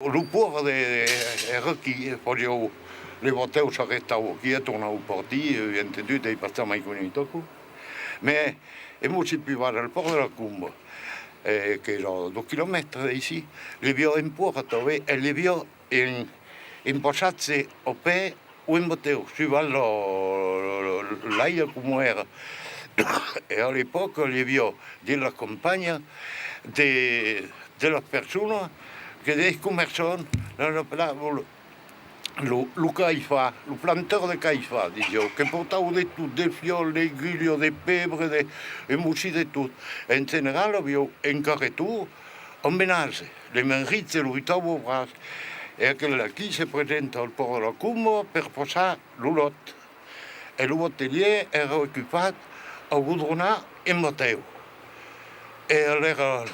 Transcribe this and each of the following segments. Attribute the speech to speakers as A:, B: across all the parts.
A: L'upor era chi facevo le volte s'arrestavo qui e tornavo per lì, entendu dei passare mai con il tocco. Ma e mo ci più vado al porto della Cumba, che è 2 chilometri da ici, le vio in porto e le vio in passazze a pé o in moto, suivant l'aia come era. E all'epoca le vio della compagna della persona che dei commercianti lo caifa, lo planteur de caifa, dicevo, che portava di tutto, dei fiori, dei grigli, dei pebre, dei musci di tutto. E in generale avevo un carretto a menage, le menrizze lo vitavo a braccio. E chi si presenta al porto della Cumba per passare l'ulotto. E l'hôtelier era occupato a Gudrunà in Matteo. E allora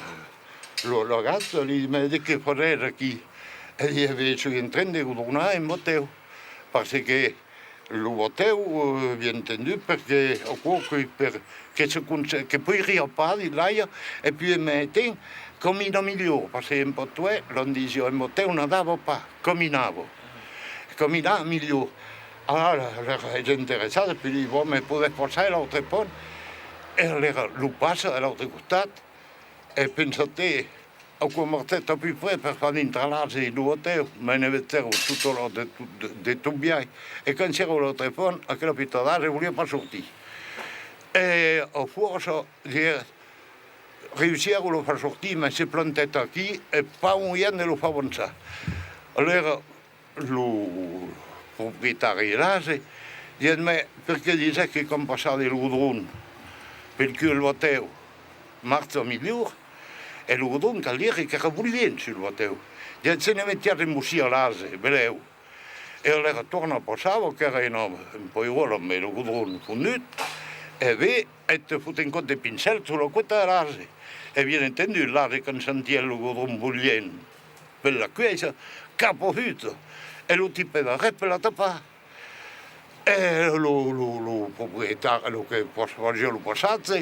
A: il ragazzo gli dice che fare qui. E gli avevo in train di Gudrunà in Matteo, perché il Matteo viene tenuto perché che poi riappare l'aia e poi mette cammina migliore, perché in portuale non diceva in Matteo non andava pas, camminava migliore. Allora è interessato, puis gli dico, ma potete passare l'altro ponte? E allora lo passa dall'altro costato e pensate, ho combattuto più près per fare intralare l'hotel, ma ne vedevo tutto l'altro di Tobiai. E quando c'era l'altro ponte, a quella pittura, non voleva pas sortire. E a forza di riuscire a lo far sortire, ma si è plantato qui e pas un moyen lo fa avanzare. Allora, il proprietario là, dice, ma perché dice che come passare il Gudrun, perché il Matteo marcia migliore, e il Gudrun vuol dire che era bullente sul Matteo. Dice, se ne mettiamo in mussia l'ase, beleu. E allora torna a passare, che era un po' ora, ma il Gudrun fonduto, e vede, e ti fotte in conto di pincel sulla quota dell'ase. E viene inteso l'ase che sentiva il Gudrun bullente per la chiesa, capo hüto. E lo tipo da re per la tappa. E lo proprietario, lo che faceva lo passato,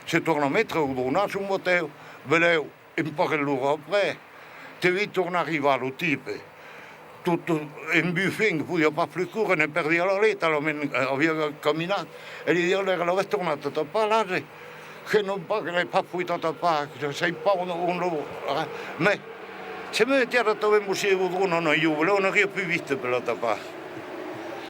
A: si torna a mettere un sul Matteo, beleu, un po' che l'ora après, ti vedi tornare a arrivare lo tipo, tutto in buffet, non poteva pas più correre, ne perdeva la letta, aveva camminato, e gli dicevo, allora è tornato a tappare, che non l'hai pas potuto tappare, sei pas un lavoro. Ma se mi metteva a trovare un museo di Gudrun, non io volevo, non ero più visto per la tappare.